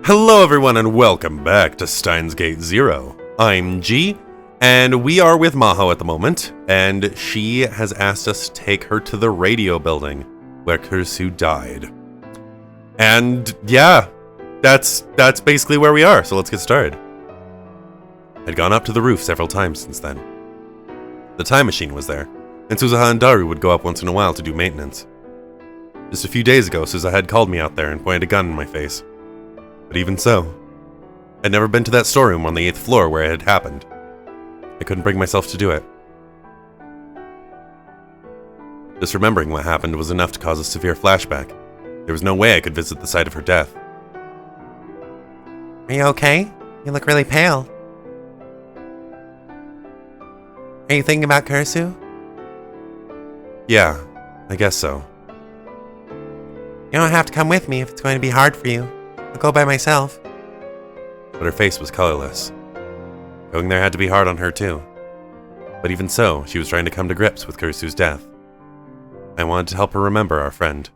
Hello everyone and welcome back to Steins Gate Zero. I'm G, and we are with Maho at the moment, and she has asked us to take her to the radio building where Kursu died. And yeah, that's basically where we are, so let's get started. I'd gone up to the roof several times since then. The time machine was there, and Suzuha and Daru would go up once in a while to do maintenance. Just a few days ago, Suzuha had called me out there and pointed a gun in my face. But even so, I'd never been to that storeroom on the 8th floor where it had happened. I couldn't bring myself to do it. Just remembering what happened was enough to cause a severe flashback. There was no way I could visit the site of her death. Are you okay? You look really pale. Are you thinking about Kursu? Yeah, I guess so. You don't have to come with me if it's going to be hard for you. I'll go by myself. But her face was colorless. Going there had to be hard on her too. But even so, she was trying to come to grips with Kursu's death. I wanted to help her remember our friend.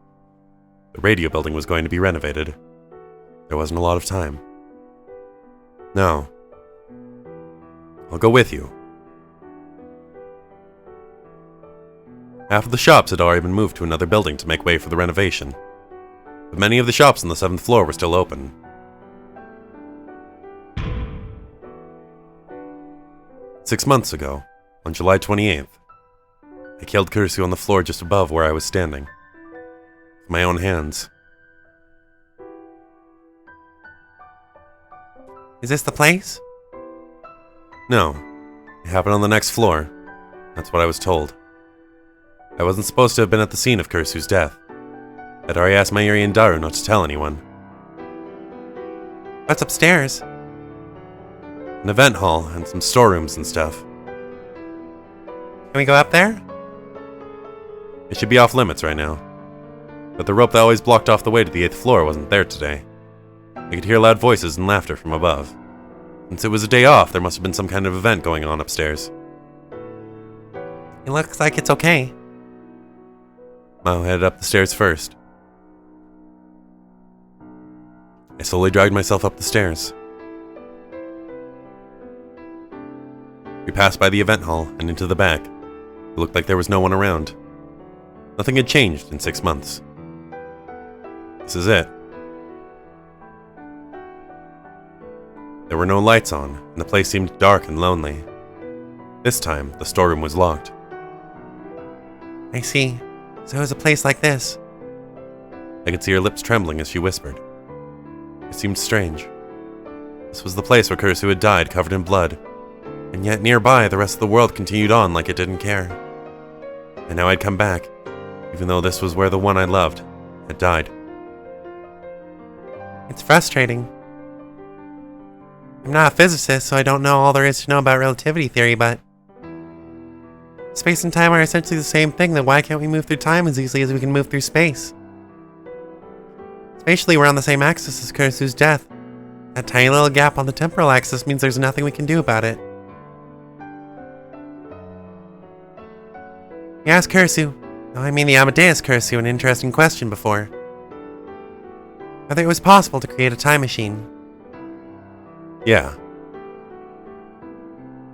The radio building was going to be renovated. There wasn't a lot of time. No. I'll go with you. Half of the shops had already been moved to another building to make way for the renovation. But many of the shops on the 7th floor were still open. Six months ago, on July 28th, I killed Kursu on the floor just above where I was standing. With my own hands. Is this the place? No, it happened on the next floor. That's what I was told. I wasn't supposed to have been at the scene of Kursu's death. I'd already asked Mayuri and Daru not to tell anyone. What's upstairs? An event hall and some storerooms and stuff. Can we go up there? It should be off limits right now. But the rope that always blocked off the way to the 8th floor wasn't there today. I could hear loud voices and laughter from above. Since it was a day off, there must have been some kind of event going on upstairs. It looks like it's okay. Mao headed up the stairs first. I slowly dragged myself up the stairs. We passed by the event hall and into the back. It looked like there was no one around. Nothing had changed in 6 months. This is it. There were no lights on, and the place seemed dark and lonely. This time, the storeroom was locked. I see. So it was a place like this. I could see her lips trembling as she whispered. It seemed strange. This was the place where Kursu had died, covered in blood, and yet nearby the rest of the world continued on like it didn't care. And now I'd come back, even though this was where the one I loved had died. It's frustrating. I'm not a physicist, so I don't know all there is to know about relativity theory, but space and time are essentially the same thing, then why can't we move through time as easily as we can move through space? Spatially, we're on the same axis as Kursu's death. That tiny little gap on the temporal axis means there's nothing we can do about it. You asked Kursu, no, I mean the Amadeus Kursu, an interesting question before. Whether it was possible to create a time machine. Yeah.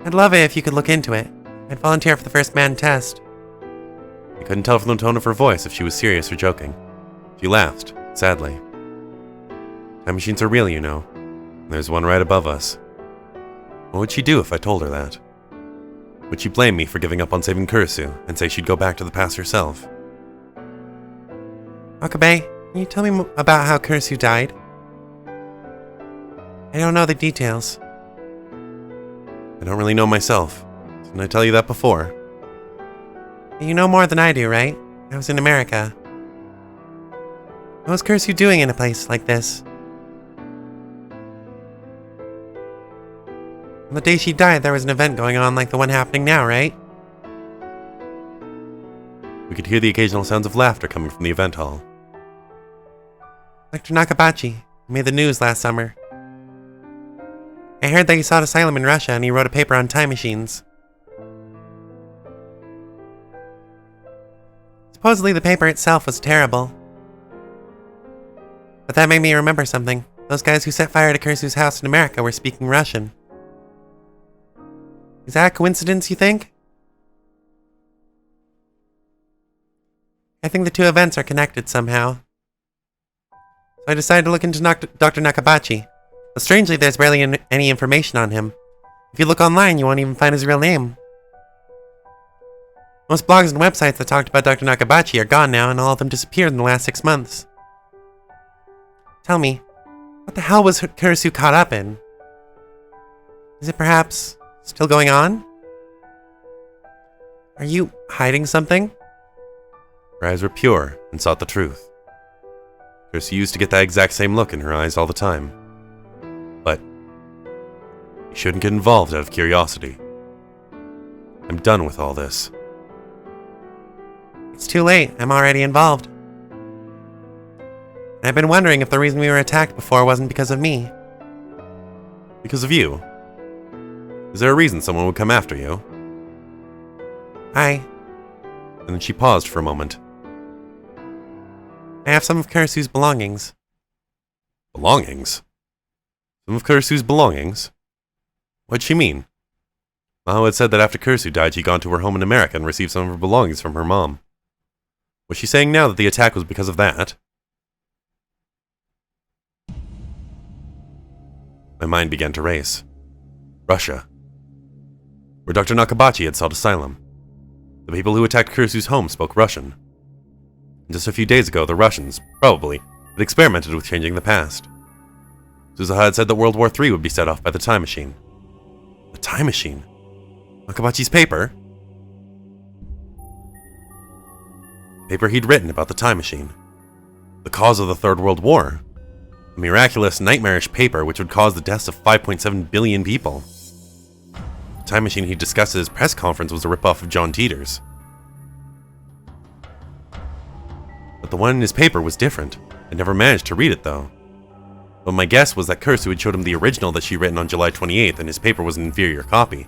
I'd love it if you could look into it. I'd volunteer for the first manned test. I couldn't tell from the tone of her voice if she was serious or joking. She laughed, sadly. Time machines are real, you know. There's one right above us. What would she do if I told her that? Would she blame me for giving up on saving Kursu and say she'd go back to the past herself? Wakabe, can you tell me about how Kursu died? I don't know the details. I don't really know myself. Didn't I tell you that before? You know more than I do, right? I was in America. What was Kursu doing in a place like this? On the day she died, there was an event going on like the one happening now, right? We could hear the occasional sounds of laughter coming from the event hall. Dr. Nakabachi made the news last summer. I heard that he sought asylum in Russia and he wrote a paper on time machines. Supposedly the paper itself was terrible. But that made me remember something. Those guys who set fire to Kursu's house in America were speaking Russian. Is that a coincidence, you think? I think the two events are connected somehow. So I decided to look into Dr. Nakabachi. But strangely, there's barely any information on him. If you look online, you won't even find his real name. Most blogs and websites that talked about Dr. Nakabachi are gone now, and all of them disappeared in the last 6 months. Tell me, what the hell was Kurisu caught up in? Is it perhaps still going on? Are you hiding something? Her eyes were pure and sought the truth. Kurisu used to get that exact same look in her eyes all the time. But you shouldn't get involved out of curiosity. I'm done with all this. It's too late. I'm already involved. I've been wondering if the reason we were attacked before wasn't because of me. Because of you? Is there a reason someone would come after you? And then she paused for a moment. I have some of Kurisu's belongings. Belongings? Some of Kurisu's belongings? What'd she mean? Maho had said that after Kurisu died, she'd gone to her home in America and received some of her belongings from her mom. Was she saying now that the attack was because of that? My mind began to race. Russia. Where Dr. Nakabachi had sought asylum. The people who attacked Kurisu's home spoke Russian. And just a few days ago, the Russians, probably, had experimented with changing the past. Suzuha had said that World War III would be set off by the time machine. The time machine? Nakabachi's paper? Paper he'd written about the time machine. The cause of the Third World War. A miraculous, nightmarish paper which would cause the deaths of 5.7 billion people. The time machine he discussed at his press conference was a ripoff of John Titor's. But the one in his paper was different. I never managed to read it, though. But my guess was that Kurisu had showed him the original that she'd written on July 28th, and his paper was an inferior copy.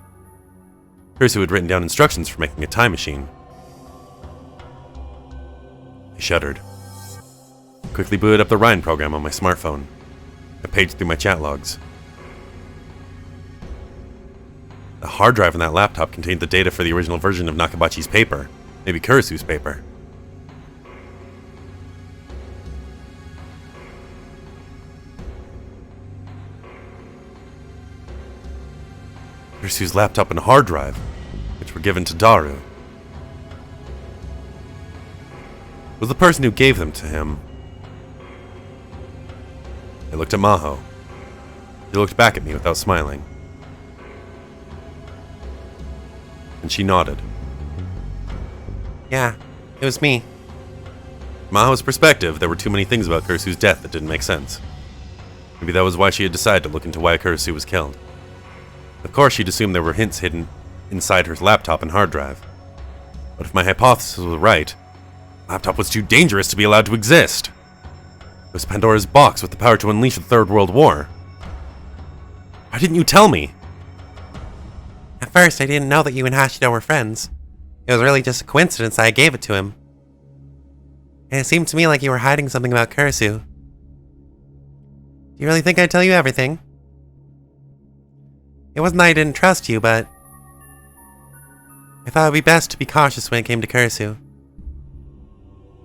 Kurisu had written down instructions for making a time machine. I shuddered. I quickly booted up the Ryan program on my smartphone. I paged through my chat logs. The hard drive in that laptop contained the data for the original version of Nakabachi's paper, maybe Kurisu's paper. Kurisu's laptop and hard drive, which were given to Daru. Was the person who gave them to him. I looked at Maho. She looked back at me without smiling. And she nodded. Yeah, it was me. From Maho's perspective, there were too many things about Kurisu's death that didn't make sense. Maybe that was why she had decided to look into why Kurisu was killed. Of course, she'd assumed there were hints hidden inside her laptop and hard drive. But if my hypothesis was right, the laptop was too dangerous to be allowed to exist. It was Pandora's box with the power to unleash the Third World War. Why didn't you tell me? At first, I didn't know that you and Hashido were friends. It was really just a coincidence that I gave it to him. And it seemed to me like you were hiding something about Kurisu. Do you really think I'd tell you everything? It wasn't that I didn't trust you, but I thought it would be best to be cautious when it came to Kurisu.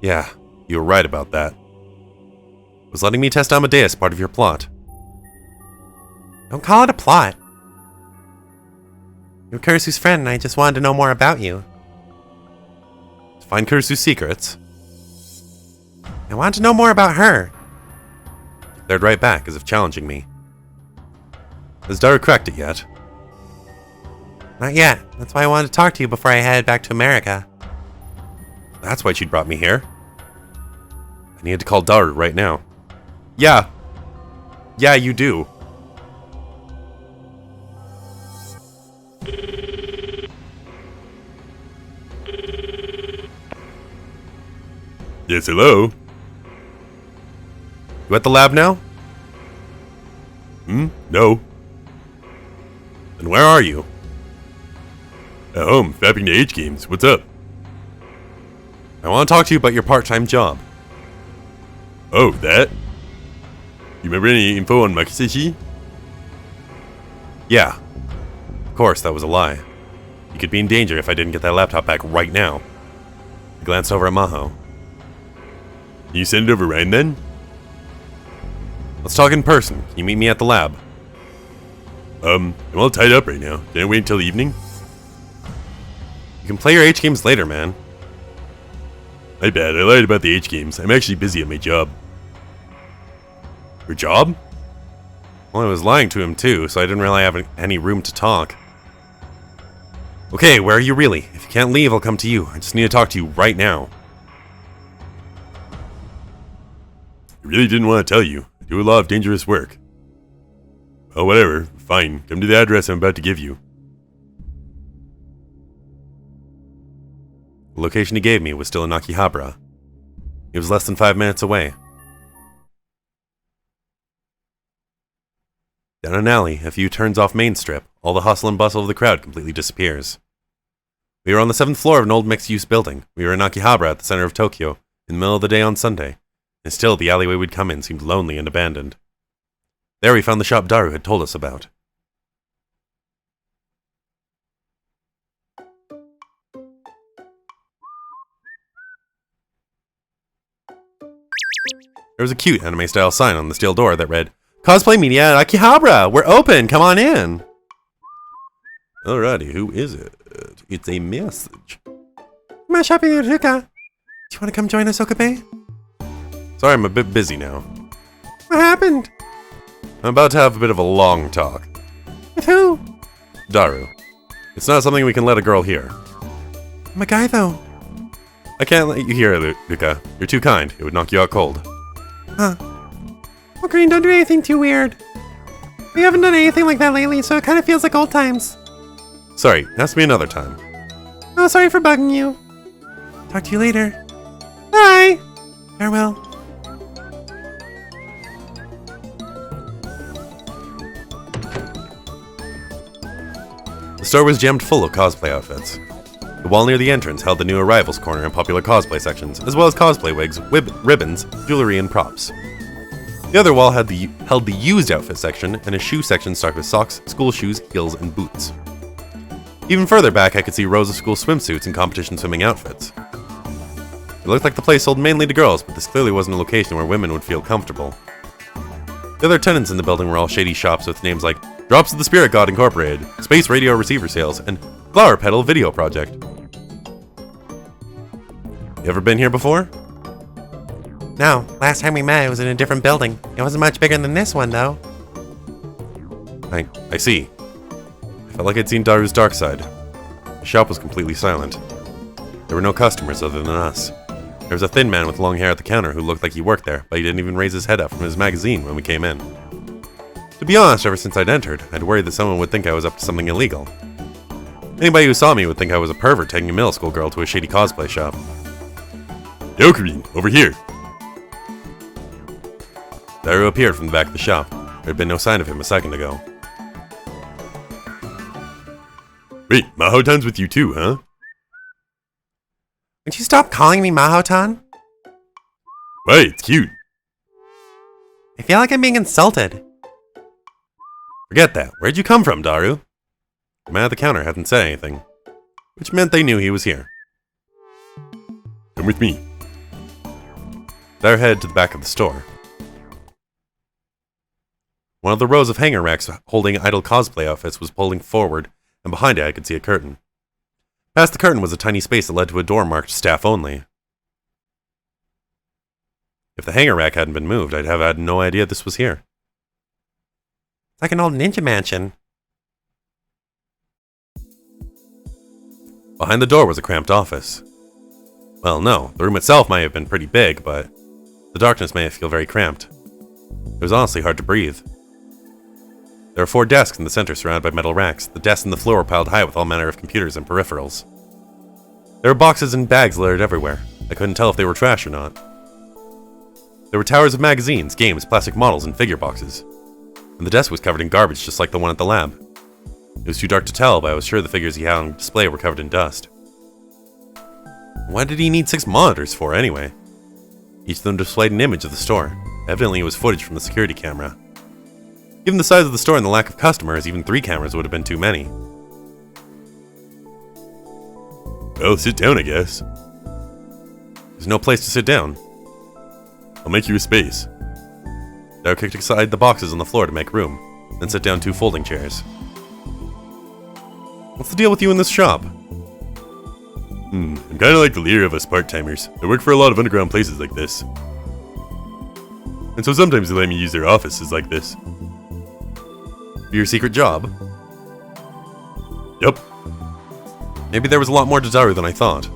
Yeah, you were right about that. Was letting me test Amadeus part of your plot? Don't call it a plot. You're Kurisu's friend, and I just wanted to know more about you. To find Kurisu's secrets? I wanted to know more about her. She glared right back, as if challenging me. Has Daru cracked it yet? Not yet. That's why I wanted to talk to you before I headed back to America. That's why she brought me here. I needed to call Daru right now. Yeah. Yeah, you do. Yes, hello? You at the lab now? No. Then where are you? At home, fapping to H games. What's up? I want to talk to you about your part-time job. Oh, that? You remember any info on Makiseshi? Yeah. Of course, that was a lie. You could be in danger if I didn't get that laptop back right now. I glanced over at Maho. Can you send it over Ryan then? Let's talk in person. Can you meet me at the lab? I'm all tied up right now. Can I wait until the evening? You can play your H games later, man. My bad, I lied about the H games. I'm actually busy at my job. Your job? Well, I was lying to him too, so I didn't really have any room to talk. Okay, where are you really? If you can't leave, I'll come to you. I just need to talk to you right now. I really didn't want to tell you. I do a lot of dangerous work. Oh, whatever. Fine. Come to the address I'm about to give you. The location he gave me was still in Akihabara. It was less than 5 minutes away. Down an alley, a few turns off Main Strip, all the hustle and bustle of the crowd completely disappears. We were on the 7th floor of an old mixed-use building. We were in Akihabara at the center of Tokyo, in the middle of the day on Sunday, and still the alleyway we'd come in seemed lonely and abandoned. There we found the shop Daru had told us about. There was a cute anime-style sign on the steel door that read, "Cosplay Media at Akihabara! We're open! Come on in!" Alrighty, who is it? It's a message. Mashapi Ruka. Do you want to come join us, Okabe? Sorry, I'm a bit busy now. What happened? I'm about to have a bit of a long talk. With who? Daru. It's not something we can let a girl hear. I'm a guy, though. I can't let you hear it, Ruka. You're too kind. It would knock you out cold. Huh. Well, Green, don't do anything too weird. We haven't done anything like that lately, so it kind of feels like old times. Sorry, ask me another time. Oh, sorry for bugging you. Talk to you later. Bye! Farewell. The store was jammed full of cosplay outfits. The wall near the entrance held the new arrivals corner and popular cosplay sections, as well as cosplay wigs, ribbons, jewelry, and props. The other wall held the used outfit section and a shoe section stocked with socks, school shoes, heels, and boots. Even further back, I could see rows of school swimsuits and competition swimming outfits. It looked like the place sold mainly to girls, but this clearly wasn't a location where women would feel comfortable. The other tenants in the building were all shady shops with names like Drops of the Spirit God Incorporated, Space Radio Receiver Sales, and Flower Petal Video Project. You ever been here before? No, last time we met it was in a different building. It wasn't much bigger than this one, though. I see. I felt like I'd seen Daru's dark side. The shop was completely silent. There were no customers other than us. There was a thin man with long hair at the counter who looked like he worked there, but he didn't even raise his head up from his magazine when we came in. To be honest, ever since I'd entered, I'd worried that someone would think I was up to something illegal. Anybody who saw me would think I was a pervert taking a middle school girl to a shady cosplay shop. Yokarin, over here! Daru appeared from the back of the shop. There had been no sign of him a second ago. Wait, Mahotan's with you too, huh? Would you stop calling me Mahotan? Why, it's cute. I feel like I'm being insulted. Forget that. Where'd you come from, Daru? The man at the counter hadn't said anything, which meant they knew he was here. Come with me. Daru headed to the back of the store. One of the rows of hanger racks holding idle cosplay outfits was pulling forward, and behind it I could see a curtain. Past the curtain was a tiny space that led to a door marked Staff Only. If the hanger rack hadn't been moved, I'd have had no idea this was here. It's like an old ninja mansion. Behind the door was a cramped office. Well, no, the room itself might have been pretty big, but the darkness made it feel very cramped. It was honestly hard to breathe. There were 4 desks in the center surrounded by metal racks. The desks and the floor were piled high with all manner of computers and peripherals. There were boxes and bags littered everywhere. I couldn't tell if they were trash or not. There were towers of magazines, games, plastic models, and figure boxes. And the desk was covered in garbage just like the one at the lab. It was too dark to tell, but I was sure the figures he had on display were covered in dust. Why did he need 6 monitors for, anyway? Each of them displayed an image of the store. Evidently it was footage from the security camera. Given the size of the store and the lack of customers, even 3 cameras would have been too many. Well, sit down, I guess. There's no place to sit down. I'll make you a space. Daru kicked aside the boxes on the floor to make room, then set down 2 folding chairs. What's the deal with you in this shop? I'm kinda like the leader of us part-timers. I work for a lot of underground places like this. And so sometimes they let me use their offices like this. Your secret job? Yup. Maybe there was a lot more to Daru than I thought.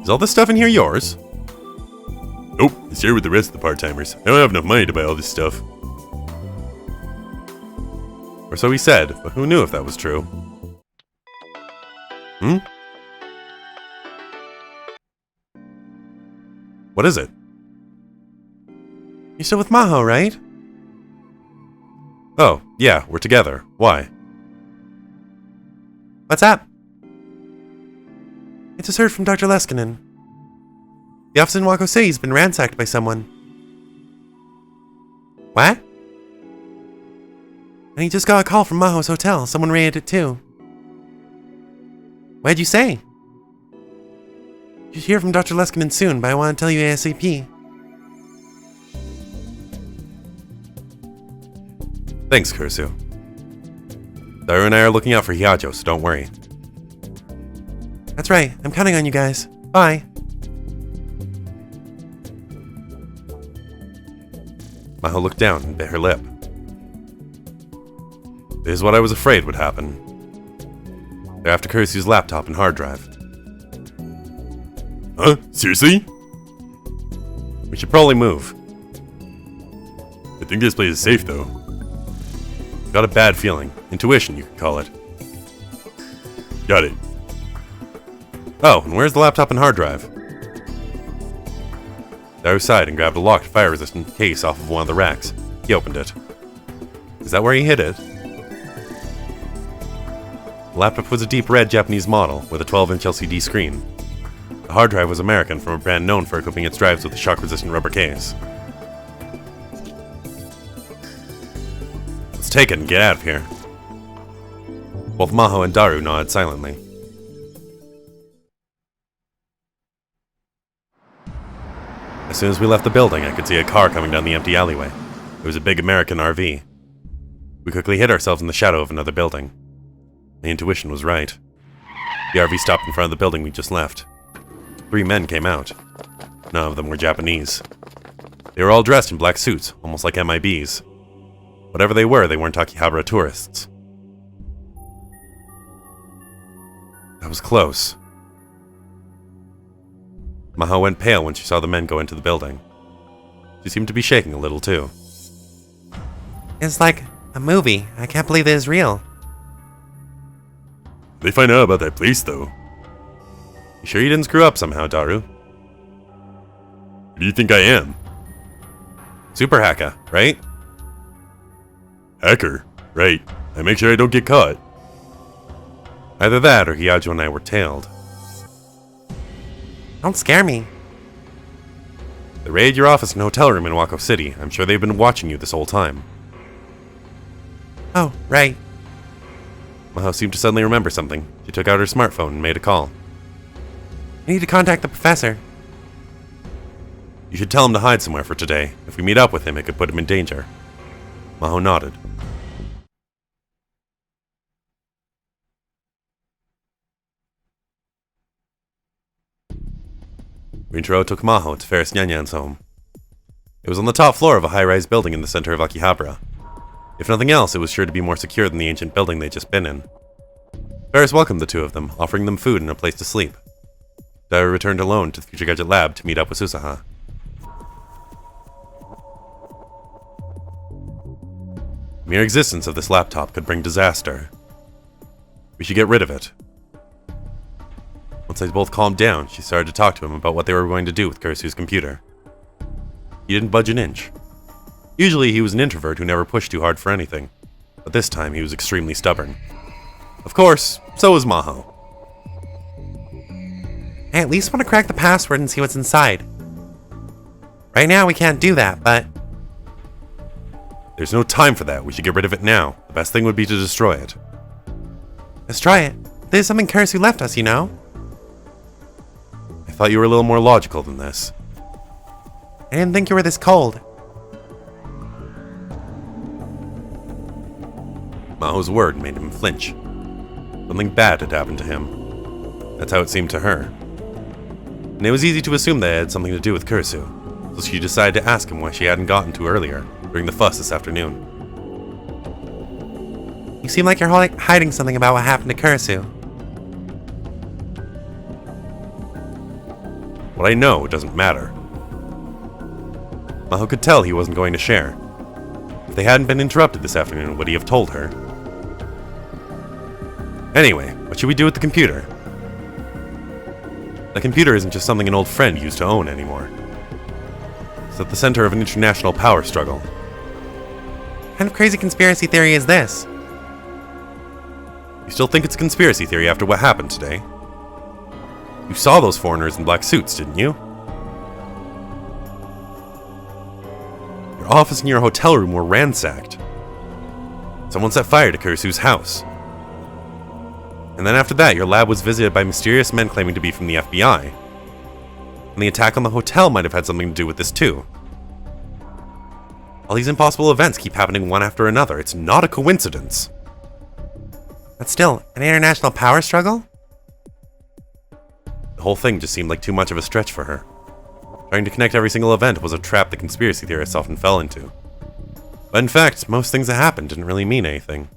Is all this stuff in here yours? Nope, I share with the rest of the part-timers. I don't have enough money to buy all this stuff. Or so he said, but who knew if that was true? What is it? You're still with Maho, right? Oh, yeah, we're together. Why? What's up? I just heard from Dr. Leskinen. The office in Wako City's been ransacked by someone. What? And he just got a call from Maho's hotel. Someone raided it too. What'd you say? You should hear from Dr. Leskinen soon, but I want to tell you ASAP. Thanks, Kursu. Daru and I are looking out for Hyajo, so don't worry. That's right. I'm counting on you guys. Bye. Maho looked down and bit her lip. This is what I was afraid would happen. They're after Kursu's laptop and hard drive. Huh? Seriously? We should probably move. I think this place is safe, though. Got a bad feeling. Intuition, you could call it. Got it. Oh, and where's the laptop and hard drive? Daru sighed and grabbed a locked fire-resistant case off of one of the racks. He opened it. Is that where he hid it? The laptop was a deep red Japanese model with a 12-inch LCD screen. The hard drive was American from a brand known for equipping its drives with a shock-resistant rubber case. Let's take it and get out of here. Both Maho and Daru nodded silently. As soon as we left the building, I could see a car coming down the empty alleyway. It was a big American RV. We quickly hid ourselves in the shadow of another building. My intuition was right. The RV stopped in front of the building we just left. 3 men came out. None of them were Japanese. They were all dressed in black suits, almost like MIBs. Whatever they weren't Akihabara tourists. That was close. Maho went pale when she saw the men go into the building. She seemed to be shaking a little too. It's like a movie. I can't believe it is real. They find out about that place, though. You sure you didn't screw up somehow, Daru? Who do you think I am? Super hacker, right? Hacker? Right. I make sure I don't get caught. Either that or Hyajo and I were tailed. Don't scare me. They raided your office and hotel room in Wako City. I'm sure they've been watching you this whole time. Oh, right. Maho seemed to suddenly remember something. She took out her smartphone and made a call. I need to contact the professor. You should tell him to hide somewhere for today. If we meet up with him, it could put him in danger. Maho nodded. Rintaro took Maho to Ferris Nyanyan's home. It was on the top floor of a high-rise building in the center of Akihabara. If nothing else, it was sure to be more secure than the ancient building they'd just been in. Ferris welcomed the 2 of them, offering them food and a place to sleep. Daru returned alone to the Future Gadget Lab to meet up with Susaha. The mere existence of this laptop could bring disaster. We should get rid of it. Once they both calmed down, she started to talk to him about what they were going to do with Kursu's computer. He didn't budge an inch. Usually he was an introvert who never pushed too hard for anything, but this time he was extremely stubborn. Of course, so was Maho. I at least want to crack the password and see what's inside. Right now we can't do that, but There's no time for that. We should get rid of it now. The best thing would be to destroy it. destroy it. There's something Cursu left us, you know? I thought you were a little more logical than this. I didn't think you were this cold. Maho's word made him flinch. Something bad had happened to him. That's how it seemed to her. And it was easy to assume that it had something to do with Cursu, so she decided to ask him why she hadn't gotten to earlier, during the fuss this afternoon. You seem like you're hiding something about what happened to Cursu. What I know doesn't matter. Maho could tell he wasn't going to share. If they hadn't been interrupted this afternoon, would he have told her? Anyway, what should we do with the computer? The computer isn't just something an old friend used to own anymore. It's at the center of an international power struggle. What kind of crazy conspiracy theory is this? You still think it's a conspiracy theory after what happened today? You saw those foreigners in black suits, didn't you? Your office and your hotel room were ransacked. Someone set fire to Cursu's house. And then after that, your lab was visited by mysterious men claiming to be from the FBI. And the attack on the hotel might have had something to do with this too. All these impossible events keep happening one after another. It's not a coincidence. But still, an international power struggle? The whole thing just seemed like too much of a stretch for her. Trying to connect every single event was a trap the conspiracy theorists often fell into. But in fact, most things that happened didn't really mean anything.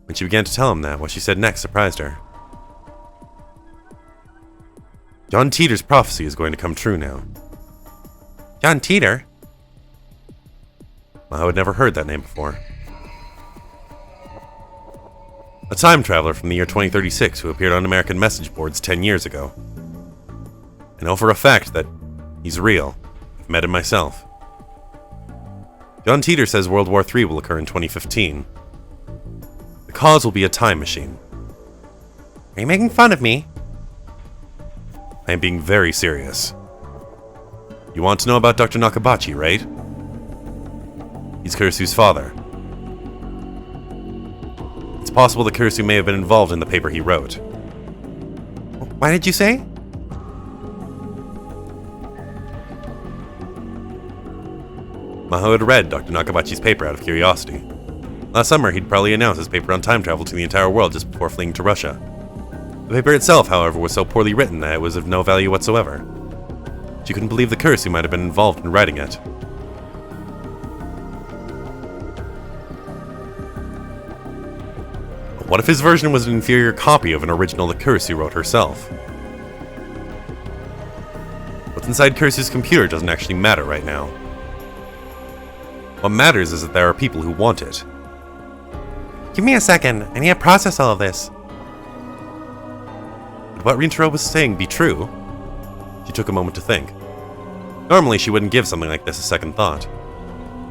When she began to tell him that, what she said next surprised her. John Teeter's prophecy is going to come true now. John Teeter? Maho had never heard that name before. A time traveler from the year 2036 who appeared on American message boards 10 years ago. I know for a fact that he's real. I've met him myself. John Teeter says World War III will occur in 2015. The cause will be a time machine. Are you making fun of me? I am being very serious. You want to know about Dr. Nakabachi, right? He's Kursu's father. It's possible that Kursu may have been involved in the paper he wrote. Why did you say? Maho had read Dr. Nakabachi's paper out of curiosity. Last summer, he'd probably announced his paper on time travel to the entire world just before fleeing to Russia. The paper itself, however, was so poorly written that it was of no value whatsoever. She couldn't believe that Kursu might have been involved in writing it. But what if his version was an inferior copy of an original that Kursu wrote herself? What's inside Kursu's computer doesn't actually matter right now. What matters is that there are people who want it. Give me a second. I need to process all of this. Would what Rintaro was saying be true? She took a moment to think. Normally, she wouldn't give something like this a second thought.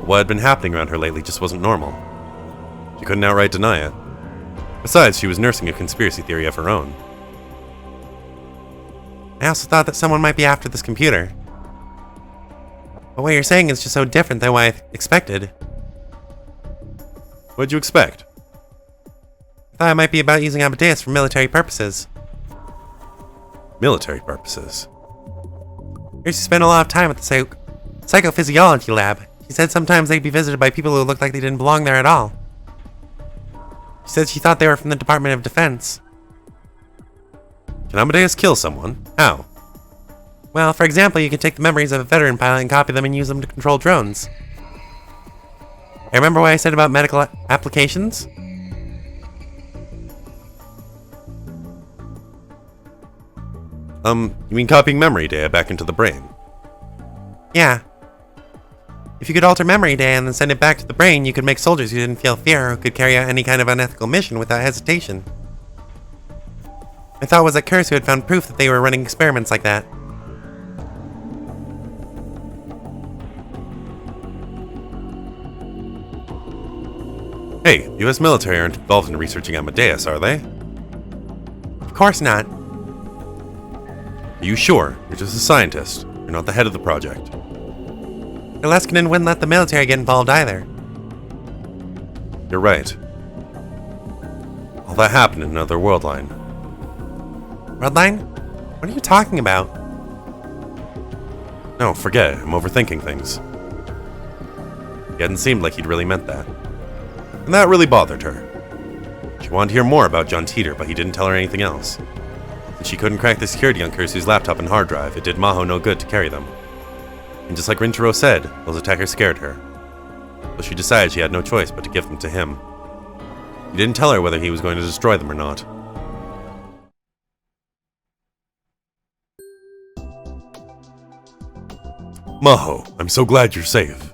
But what had been happening around her lately just wasn't normal. She couldn't outright deny it. Besides, she was nursing a conspiracy theory of her own. I also thought that someone might be after this computer. But what you're saying is just so different than what I expected. What'd you expect? I thought it might be about using Amadeus for military purposes. Military purposes. She spent a lot of time at the psychophysiology lab. She said sometimes they'd be visited by people who looked like they didn't belong there at all. She said she thought they were from the Department of Defense. Can Amadeus kill someone? How? Well, for example, you could take the memories of a veteran pilot and copy them and use them to control drones. I remember what I said about medical applications? You mean copying memory data back into the brain? Yeah. If you could alter memory data and then send it back to the brain, you could make soldiers who didn't feel fear or could carry out any kind of unethical mission without hesitation. My thought was that Kursu had found proof that they were running experiments like that. Hey, the US military aren't involved in researching Amadeus, are they? Of course not. Are you sure? You're just a scientist. You're not the head of the project. Leskinen wouldn't let the military get involved either. You're right. All that happened in another world line. Worldline? What are you talking about? No, forget it. I'm overthinking things. He hadn't seemed like he'd really meant that. And that really bothered her. She wanted to hear more about John Teeter, but he didn't tell her anything else. Since she couldn't crack the security on Kursu's laptop and hard drive, it did Maho no good to carry them. And just like Rintaro said, those attackers scared her. So she decided she had no choice but to give them to him. He didn't tell her whether he was going to destroy them or not. Maho, I'm so glad you're safe.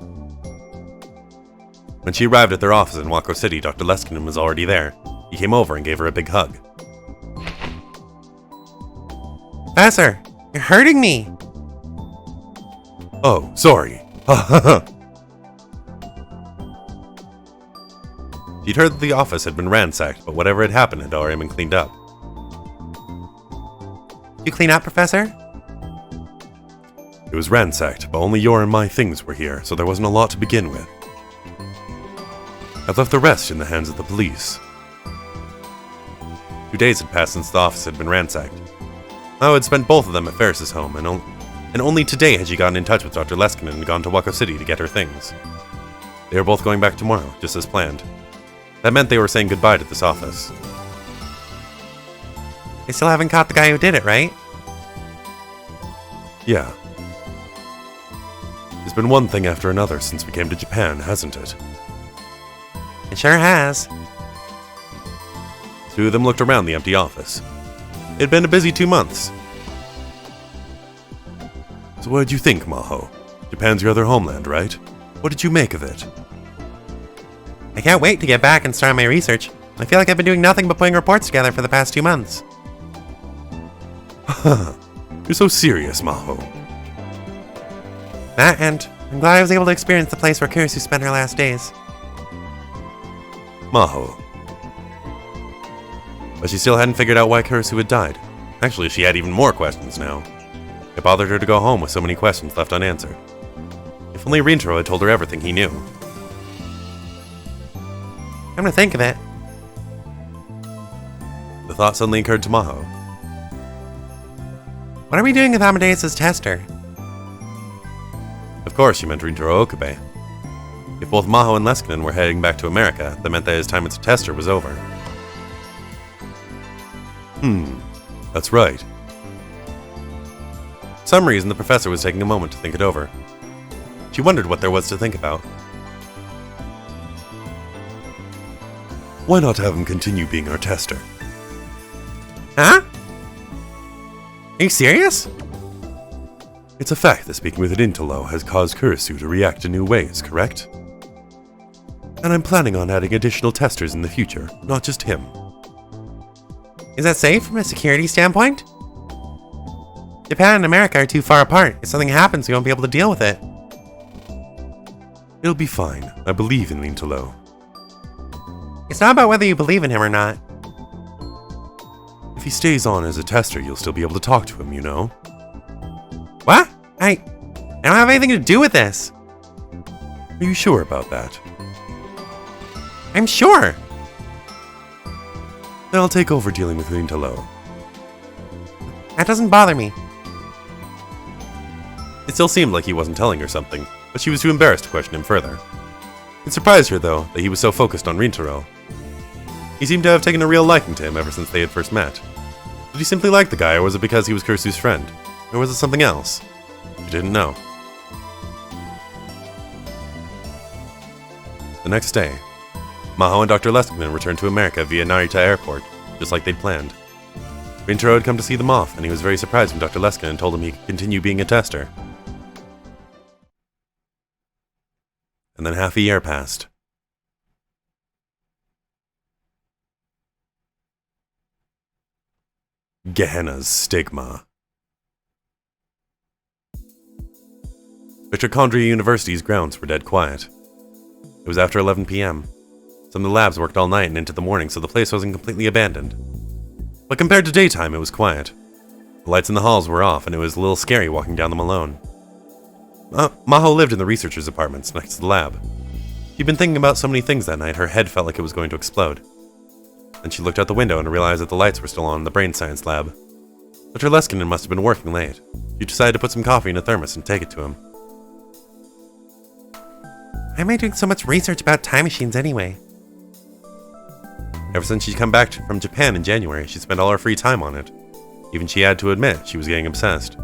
When she arrived at their office in Wako City, Dr. Leskinen was already there. He came over and gave her a big hug. Professor, you're hurting me. Oh, sorry. She'd heard that the office had been ransacked, but whatever had happened had already been cleaned up. You clean up, Professor? It was ransacked, but only your and my things were here, so there wasn't a lot to begin with. I've left the rest in the hands of the police. 2 days had passed since the office had been ransacked. Mao had spent both of them at Ferris's home, and only today had she gotten in touch with Dr. Leskinen and gone to Wako City to get her things. They were both going back tomorrow, just as planned. That meant they were saying goodbye to this office. They still haven't caught the guy who did it, right? Yeah. It's been one thing after another since we came to Japan, hasn't it? It sure has. Two of them looked around the empty office. It had been a busy 2 months. So what did you think, Maho? Japan's your other homeland, right? What did you make of it? I can't wait to get back and start my research. I feel like I've been doing nothing but putting reports together for the past 2 months. You're so serious, Maho. That, and I'm glad I was able to experience the place where Kurisu spent her last days. Maho. But she still hadn't figured out why Kurisu had died. Actually, she had even more questions now. It bothered her to go home with so many questions left unanswered. If only Rintaro had told her everything he knew. Come to think of it. The thought suddenly occurred to Maho. What are we doing with Amadeus' tester? Of course, she meant Rintaro Okabe. If both Maho and Leskinen were heading back to America, that meant that his time as a tester was over. That's right. For some reason, the professor was taking a moment to think it over. She wondered what there was to think about. Why not have him continue being our tester? Huh? Are you serious? It's a fact that speaking with an Intolo has caused Kurisu to react in new ways, correct? And I'm planning on adding additional testers in the future, not just him. Is that safe from a security standpoint? Japan and America are too far apart. If something happens, we won't be able to deal with it. It'll be fine. I believe in Intolo. It's not about whether you believe in him or not. If he stays on as a tester, you'll still be able to talk to him, you know? What? I don't have anything to do with this. Are you sure about that? I'm sure. Then I'll take over dealing with Intolo. That doesn't bother me. It still seemed like he wasn't telling her something, but she was too embarrassed to question him further. It surprised her, though, that he was so focused on Rintaro. He seemed to have taken a real liking to him ever since they had first met. Did he simply like the guy, or was it because he was Kursu's friend? Or was it something else? She didn't know. The next day, Maho and Dr. Leskinen returned to America via Narita Airport, just like they'd planned. Rintaro had come to see them off, and he was very surprised when Dr. Leskinen told him he could continue being a tester. And then half a year passed. Gehenna's stigma. Mitochondria University's grounds were dead quiet. It was after 11 p.m. Some of the labs worked all night and into the morning, so the place wasn't completely abandoned. But compared to daytime, it was quiet. The lights in the halls were off, and it was a little scary walking down them alone. Maho lived in the researcher's apartments next to the lab. She'd been thinking about so many things that night, her head felt like it was going to explode. Then she looked out the window and realized that the lights were still on in the brain science lab. Dr. Leskinen must have been working late. She decided to put some coffee in a thermos and take it to him. Why am I doing so much research about time machines anyway? Ever since she'd come back from Japan in January, she spent all her free time on it. Even she had to admit she was getting obsessed.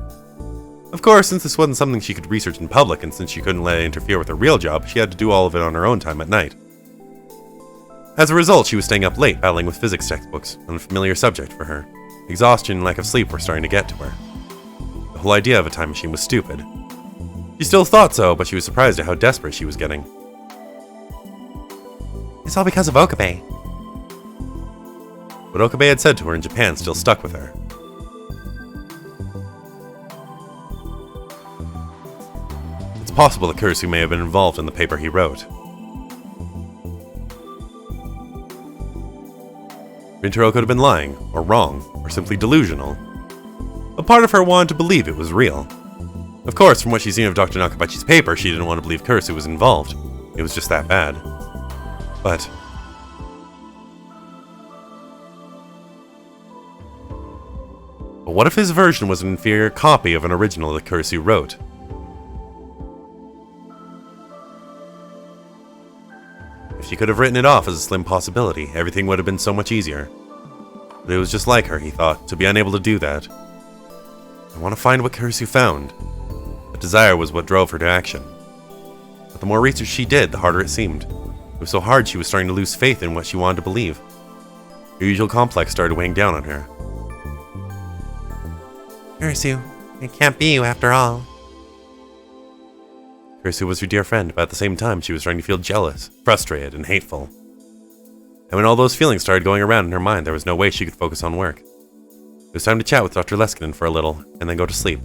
Of course, since this wasn't something she could research in public and since she couldn't let it interfere with her real job, she had to do all of it on her own time at night. As a result, she was staying up late battling with physics textbooks, an unfamiliar subject for her. Exhaustion and lack of sleep were starting to get to her. The whole idea of a time machine was stupid. She still thought so, but she was surprised at how desperate she was getting. It's all because of Okabe. What Okabe had said to her in Japan still stuck with her. It's possible that Kurisu may have been involved in the paper he wrote. Rintaro could have been lying, or wrong, or simply delusional. A part of her wanted to believe it was real. Of course, from what she'd seen of Dr. Nakabachi's paper, she didn't want to believe Kurisu was involved. It was just that bad. But what if his version was an inferior copy of an original that Kurisu wrote? If she could have written it off as a slim possibility, everything would have been so much easier. But it was just like her, he thought, to be unable to do that. I want to find what Kurisu found. That desire was what drove her to action. But the more research she did, the harder it seemed. It was so hard she was starting to lose faith in what she wanted to believe. Her usual complex started weighing down on her. Kurisu, it can't be you after all. Kurisu was her dear friend, but at the same time she was starting to feel jealous, frustrated, and hateful. And when all those feelings started going around in her mind, there was no way she could focus on work. It was time to chat with Dr. Leskinen for a little, and then go to sleep.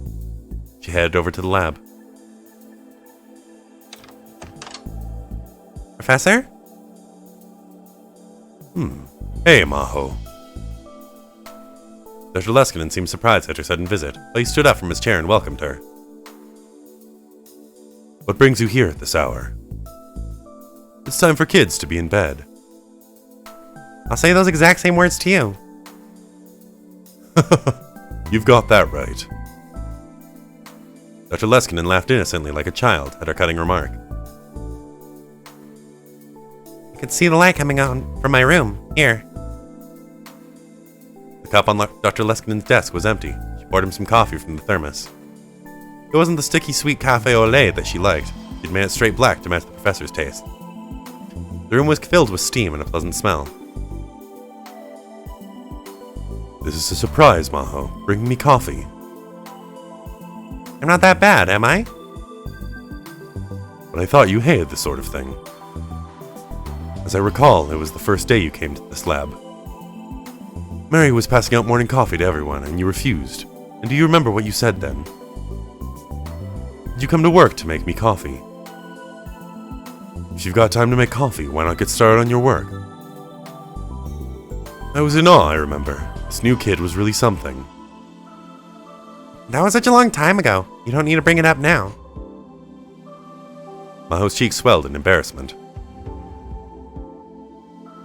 She headed over to the lab. Professor? Hey, Maho. Dr. Leskinen seemed surprised at her sudden visit, but he stood up from his chair and welcomed her. What brings you here at this hour? It's time for kids to be in bed. I'll say those exact same words to you. You've got that right. Dr. Leskinen laughed innocently like a child at her cutting remark. I could see the light coming on from my room. Here. The cup on Dr. Leskinen's desk was empty. She poured him some coffee from the thermos. It wasn't the sticky sweet cafe au lait that she liked. She'd made it straight black to match the professor's taste. The room was filled with steam and a pleasant smell. This is a surprise, Maho. Bring me coffee. I'm not that bad, am I? But I thought you hated this sort of thing. As I recall, it was the first day you came to this lab. Mary was passing out morning coffee to everyone, and you refused. And do you remember what you said then? Did you come to work to make me coffee? If you've got time to make coffee, why not get started on your work? I was in awe, I remember. This new kid was really something. That was such a long time ago. You don't need to bring it up now. Maho's cheeks swelled in embarrassment.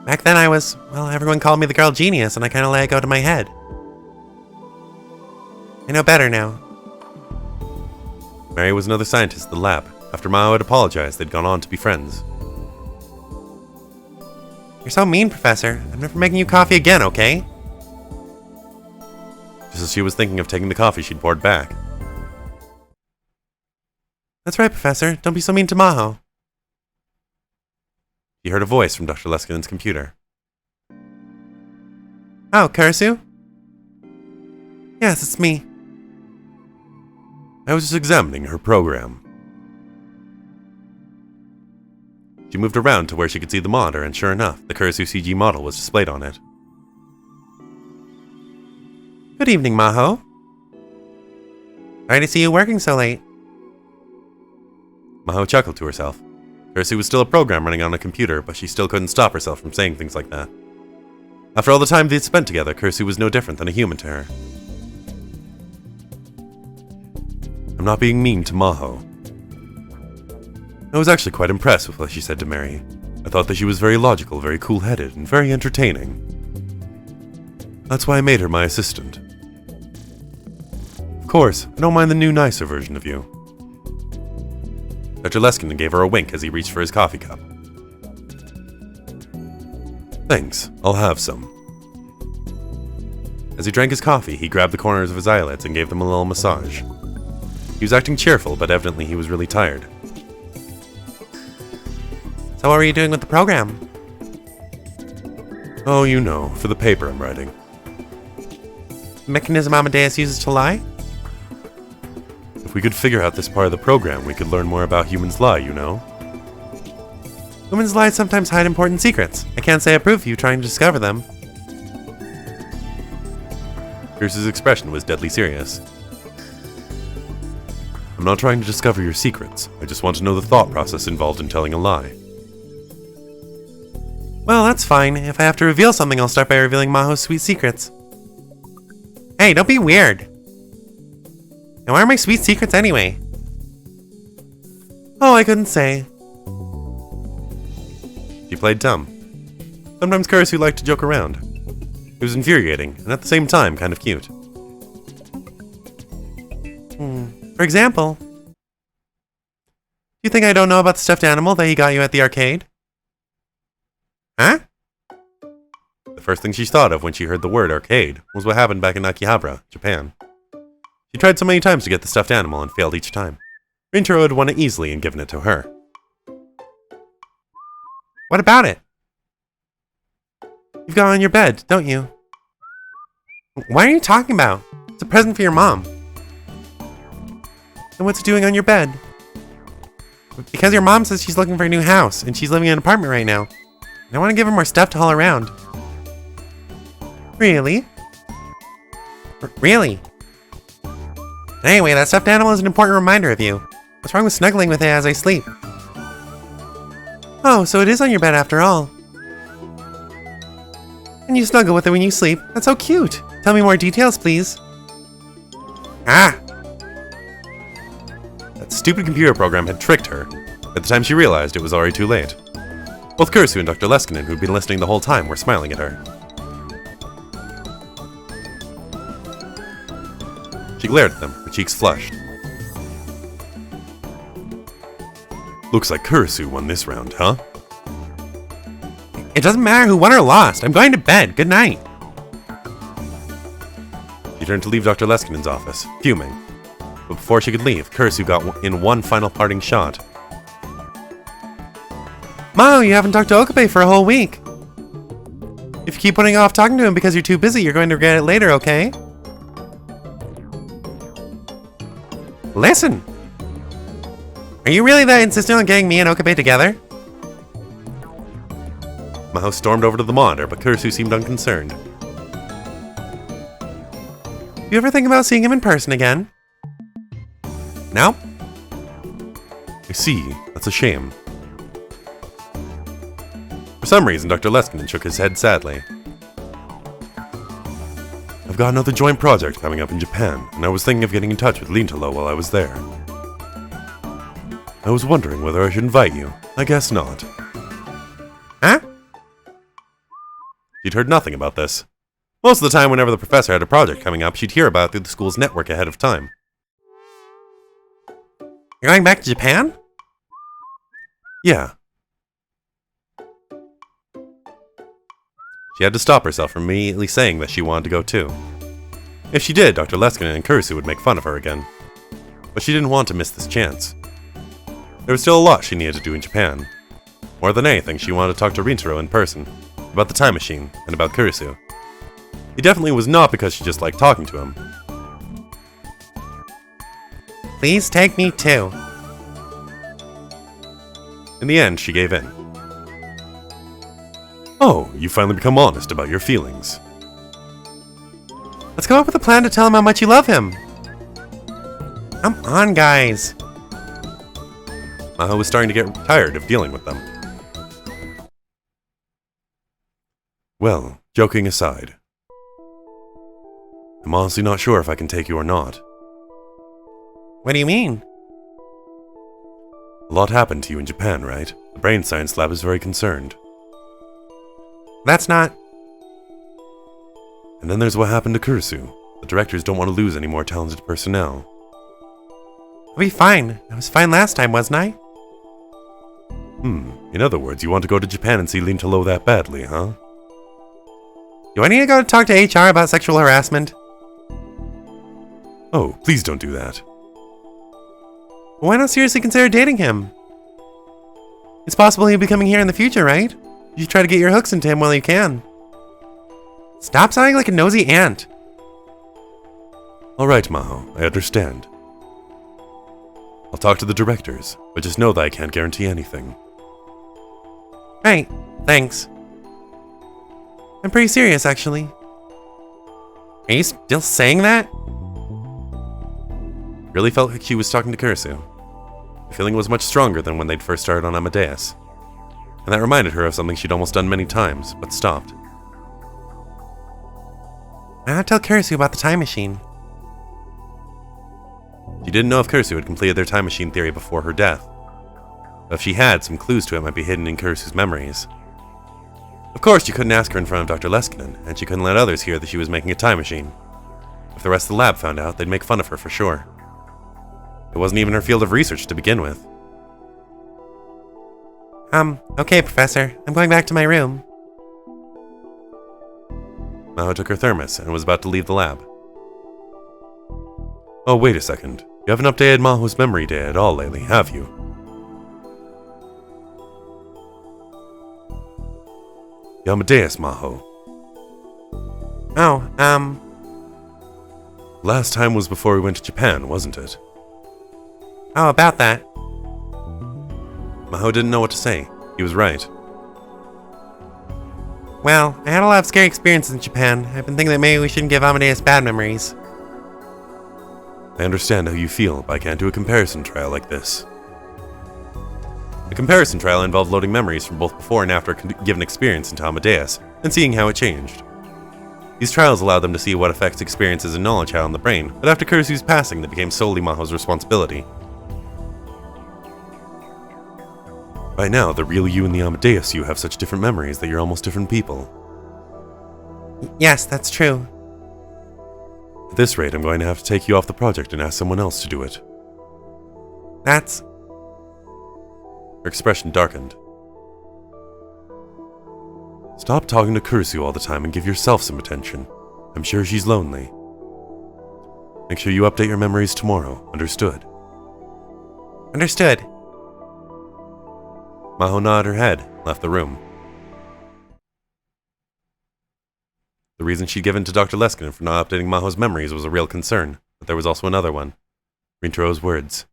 Back then everyone called me the girl genius and I kind of let it go to my head. I know better now. Mary was another scientist at the lab. After Maho had apologized, they'd gone on to be friends. You're so mean, Professor. I'm never making you coffee again, okay? Just as she was thinking of taking the coffee she'd poured back. That's right, Professor. Don't be so mean to Maho. He heard a voice from Dr. Leskinen's computer. Oh, Kurisu? Yes, it's me. I was just examining her program. She moved around to where she could see the monitor, and sure enough, the Kurisu CG model was displayed on it. Good evening, Maho. Sorry to see you working so late. Maho chuckled to herself. Kurisu was still a program running on a computer, but she still couldn't stop herself from saying things like that. After all the time they'd spent together, Kurisu was no different than a human to her. I'm not being mean to Maho. I was actually quite impressed with what she said to Mary. I thought that she was very logical, very cool-headed, and very entertaining. That's why I made her my assistant. Of course, I don't mind the new, nicer version of you. Dr. Leskinen gave her a wink as he reached for his coffee cup. Thanks, I'll have some. As he drank his coffee, he grabbed the corners of his eyelids and gave them a little massage. He was acting cheerful, but evidently he was really tired. So what were you doing with the program? Oh, you know, for the paper I'm writing. The mechanism Amadeus uses to lie? If we could figure out this part of the program, we could learn more about humans' lie, you know? Women's lies sometimes hide important secrets. I can't say I approve of you trying to discover them. Pierce's expression was deadly serious. I'm not trying to discover your secrets. I just want to know the thought process involved in telling a lie. Well, that's fine. If I have to reveal something, I'll start by revealing Maho's sweet secrets. Hey, don't be weird. And why are my sweet secrets anyway? Oh, I couldn't say. She played dumb. Sometimes Kurisu liked to joke around. It was infuriating, and at the same time, kind of cute. For example, do you think I don't know about the stuffed animal that he got you at the arcade? Huh? The first thing she thought of when she heard the word arcade was what happened back in Akihabara, Japan. She tried so many times to get the stuffed animal and failed each time. Rintaro had won it easily and given it to her. What about it? You've got it on your bed, don't you? What are you talking about? It's a present for your mom. And what's it doing on your bed? Because your mom says she's looking for a new house, and she's living in an apartment right now. And I want to give her more stuff to haul around. Really? Really? Anyway, that stuffed animal is an important reminder of you. What's wrong with snuggling with it as I sleep? Oh, so it is on your bed after all. And you snuggle with it when you sleep. That's so cute. Tell me more details, please. Ah! That stupid computer program had tricked her. At the time she realized it was already too late. Both Kurisu and Dr. Leskinen, who'd been listening the whole time, were smiling at her. She glared at them, her cheeks flushed. Looks like Kurisu won this round, huh? It doesn't matter who won or lost. I'm going to bed. Good night. She turned to leave Dr. Leskinen's office, fuming. But before she could leave, Kurisu got in one final parting shot. Mao, you haven't talked to Okabe for a whole week. If you keep putting off talking to him because you're too busy, you're going to regret it later, okay? Listen! Are you really that insistent on getting me and Okabe together? Maho stormed over to the monitor, but Kurisu seemed unconcerned. You ever think about seeing him in person again? No? I see. That's a shame. For some reason, Dr. Leskinen shook his head sadly. I've got another joint project coming up in Japan, and I was thinking of getting in touch with Lintalo while I was there. I was wondering whether I should invite you. I guess not. Huh? She'd heard nothing about this. Most of the time, whenever the professor had a project coming up, she'd hear about it through the school's network ahead of time. You're going back to Japan? Yeah. She had to stop herself from immediately saying that she wanted to go too. If she did, Dr. Leskinen and Kurisu would make fun of her again. But she didn't want to miss this chance. There was still a lot she needed to do in Japan. More than anything, she wanted to talk to Rintaro in person, about the time machine, and about Kurisu. It definitely was not because she just liked talking to him. Please take me too. In the end, she gave in. Oh, you finally become honest about your feelings. Let's come up with a plan to tell him how much you love him. Come on, guys. Maho was starting to get tired of dealing with them. Well, joking aside, I'm honestly not sure if I can take you or not. What do you mean? A lot happened to you in Japan, right? The brain science lab is very concerned. That's not... And then there's what happened to Kurisu. The directors don't want to lose any more talented personnel. I'll be fine. I was fine last time, wasn't I? In other words, you want to go to Japan and see Lintalo that badly, huh? Do I need to go talk to HR about sexual harassment? Oh, please don't do that. Well, why not seriously consider dating him? It's possible he'll be coming here in the future, right? You should try to get your hooks into him while you can. Stop sounding like a nosy ant. Alright, Maho, I understand. I'll talk to the directors, but just know that I can't guarantee anything. Right, thanks. I'm pretty serious, actually. Are you still saying that? Really felt like she was talking to Kurisu. The feeling was much stronger than when they'd first started on Amadeus. And that reminded her of something she'd almost done many times, but stopped. I'll tell Kurisu about the time machine. She didn't know if Kurisu had completed their time machine theory before her death. But if she had, some clues to it might be hidden in Kurisu's memories. Of course, she couldn't ask her in front of Dr. Leskinen, and she couldn't let others hear that she was making a time machine. If the rest of the lab found out, they'd make fun of her for sure. It wasn't even her field of research to begin with. Okay, Professor. I'm going back to my room. Maho took her thermos and was about to leave the lab. Oh, wait a second. You haven't updated Maho's memory data at all lately, have you? The Amadeus, Maho. Oh, Last time was before we went to Japan, wasn't it? Oh, about that. Maho didn't know what to say. He was right. Well, I had a lot of scary experiences in Japan. I've been thinking that maybe we shouldn't give Amadeus bad memories. I understand how you feel, but I can't do a comparison trial like this. A comparison trial involved loading memories from both before and after a given experience into Amadeus, and seeing how it changed. These trials allowed them to see what effects experiences and knowledge had on the brain, but after Kurisu's passing, they became solely Maho's responsibility. By now, the real you and the Amadeus you have such different memories that you're almost different people. Yes, that's true. At this rate, I'm going to have to take you off the project and ask someone else to do it. That's... Her expression darkened. Stop talking to Kurisu all the time and give yourself some attention. I'm sure she's lonely. Make sure you update your memories tomorrow, understood? Understood. Maho nodded her head, left the room. The reason she'd given to Dr. Leskinen for not updating Maho's memories was a real concern, but there was also another one. Rintaro's words.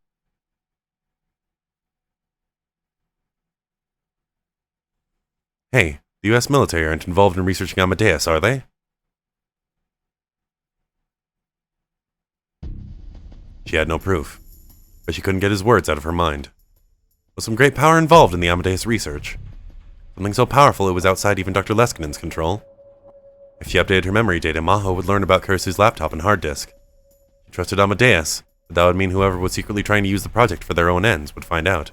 Hey, the US military aren't involved in researching Amadeus, are they? She had no proof, but she couldn't get his words out of her mind. With some great power involved in the Amadeus research. Something so powerful it was outside even Dr. Leskinen's control. If she updated her memory data, Maho would learn about Kurisu's laptop and hard disk. She trusted Amadeus, but that would mean whoever was secretly trying to use the project for their own ends would find out.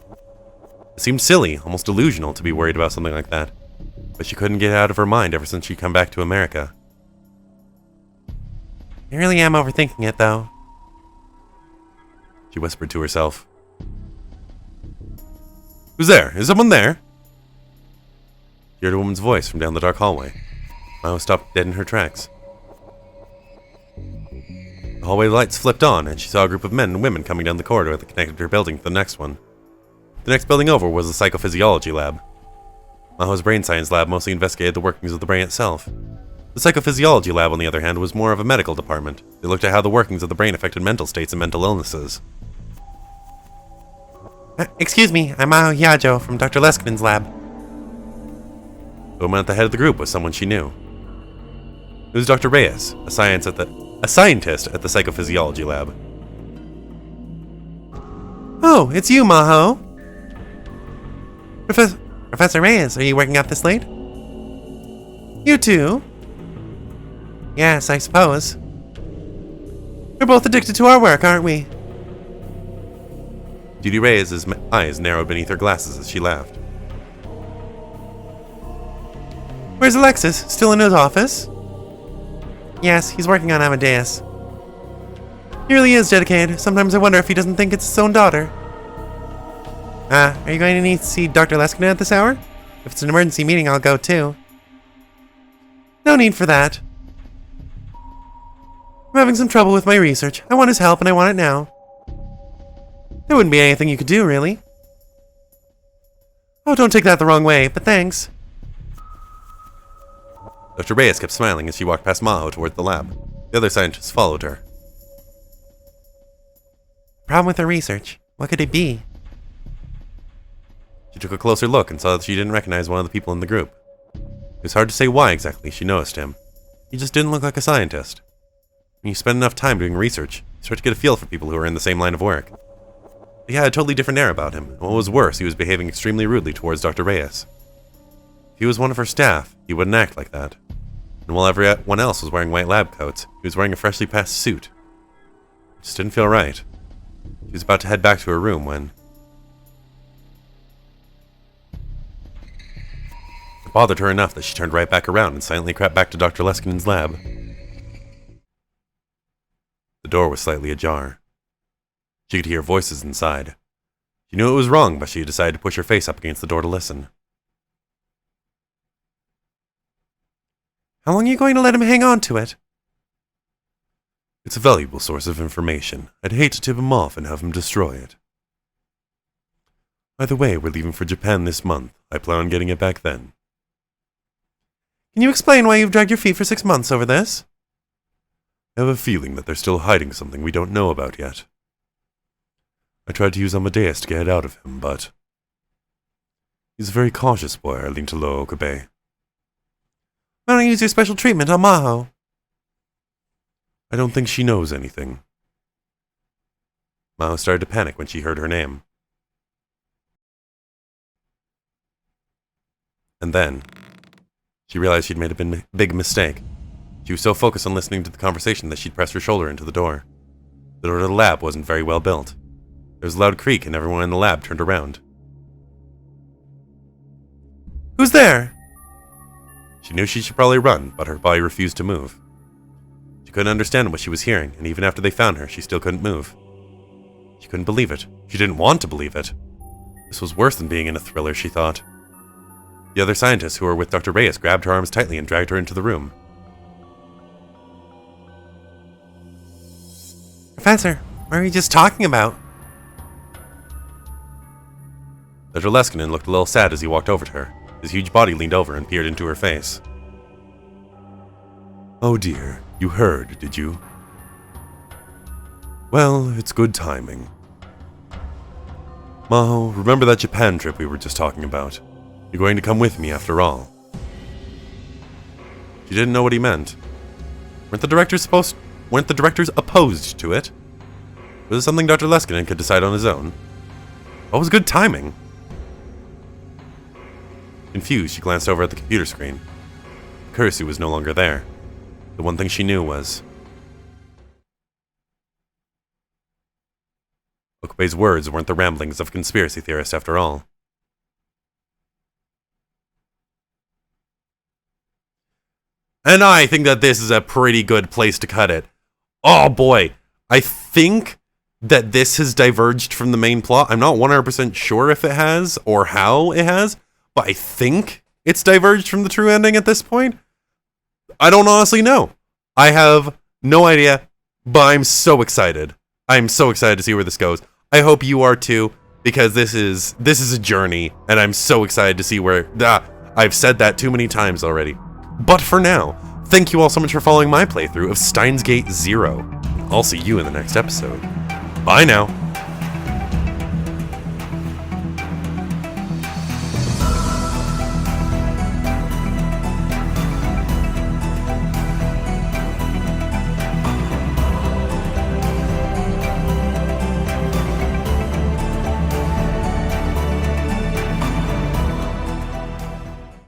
It seemed silly, almost delusional, to be worried about something like that, but she couldn't get it out of her mind ever since she'd come back to America. I really am overthinking it, though. She whispered to herself. Who's there? Is someone there? She heard a woman's voice from down the dark hallway. Maho stopped dead in her tracks. The hallway lights flipped on, and she saw a group of men and women coming down the corridor that connected her building to the next one. The next building over was the psychophysiology lab. Maho's brain science lab mostly investigated the workings of the brain itself. The psychophysiology lab, on the other hand, was more of a medical department. They looked at how the workings of the brain affected mental states and mental illnesses. Excuse me, I'm Maho Hyajo from Dr. Leskinen's lab. The woman at the head of the group was someone she knew. It was Dr. Reyes, a scientist at the psychophysiology lab. Oh, it's you, Maho. Professor Reyes, are you working up this late? You too? Yes, I suppose. We're both addicted to our work, aren't we? Do Beauty Reyes' eyes narrowed beneath her glasses as she laughed. Where's Alexis? Still in his office? Yes, he's working on Amadeus. He really is dedicated. Sometimes I wonder if he doesn't think it's his own daughter. Are you going to need to see Dr. Leskinen at this hour? If it's an emergency meeting, I'll go too. No need for that. I'm having some trouble with my research. I want his help and I want it now. There wouldn't be anything you could do, really. Oh, don't take that the wrong way, but thanks. Dr. Reyes kept smiling as she walked past Maho toward the lab. The other scientists followed her. Problem with her research? What could it be? She took a closer look and saw that she didn't recognize one of the people in the group. It was hard to say why exactly she noticed him. He just didn't look like a scientist. When you spend enough time doing research, you start to get a feel for people who are in the same line of work. He had a totally different air about him, and what was worse, he was behaving extremely rudely towards Dr. Reyes. If he was one of her staff, he wouldn't act like that. And while everyone else was wearing white lab coats, he was wearing a freshly passed suit. It just didn't feel right. She was about to head back to her room when... It bothered her enough that she turned right back around and silently crept back to Dr. Leskinen's lab. The door was slightly ajar. She could hear voices inside. She knew it was wrong, but she decided to push her face up against the door to listen. How long are you going to let him hang on to it? It's a valuable source of information. I'd hate to tip him off and have him destroy it. By the way, we're leaving for Japan this month. I plan on getting it back then. Can you explain why you've dragged your feet for 6 months over this? I have a feeling that they're still hiding something we don't know about yet. I tried to use Amadeus to get it out of him, but... He's a very cautious boy, Arlene Talo Okabe. Why don't you use your special treatment on Maho? I don't think she knows anything. Maho started to panic when she heard her name. And then, she realized she'd made a big mistake. She was so focused on listening to the conversation that she'd pressed her shoulder into the door. The door to the lab wasn't very well built. There was a loud creak and everyone in the lab turned around. Who's there? She knew she should probably run, but her body refused to move. She couldn't understand what she was hearing, and even after they found her, she still couldn't move. She couldn't believe it. She didn't want to believe it. This was worse than being in a thriller, she thought. The other scientists who were with Dr. Reyes grabbed her arms tightly and dragged her into the room. Professor, what are you just talking about? Dr. Leskinen looked a little sad as he walked over to her. His huge body leaned over and peered into her face. Oh dear, you heard, did you? Well, it's good timing. Maho, remember that Japan trip we were just talking about? You're going to come with me after all. She didn't know what he meant. Weren't the directors opposed to it? Was it something Dr. Leskinen could decide on his own? What was good timing? Confused, she glanced over at the computer screen. Kurisu was no longer there. The one thing she knew was... Okabe's words weren't the ramblings of a conspiracy theorist after all. And I think that this is a pretty good place to cut it. Oh boy, I think that this has diverged from the main plot. I'm not 100% sure if it has or how it has, but I think it's diverged from the true ending at this point. I don't honestly know. I have no idea, but I'm so excited. I'm so excited to see where this goes. I hope you are too, because this is a journey, and I'm so excited to see where... I've said that too many times already. But for now, thank you all so much for following my playthrough of Steins Gate 0. I'll see you in the next episode. Bye now.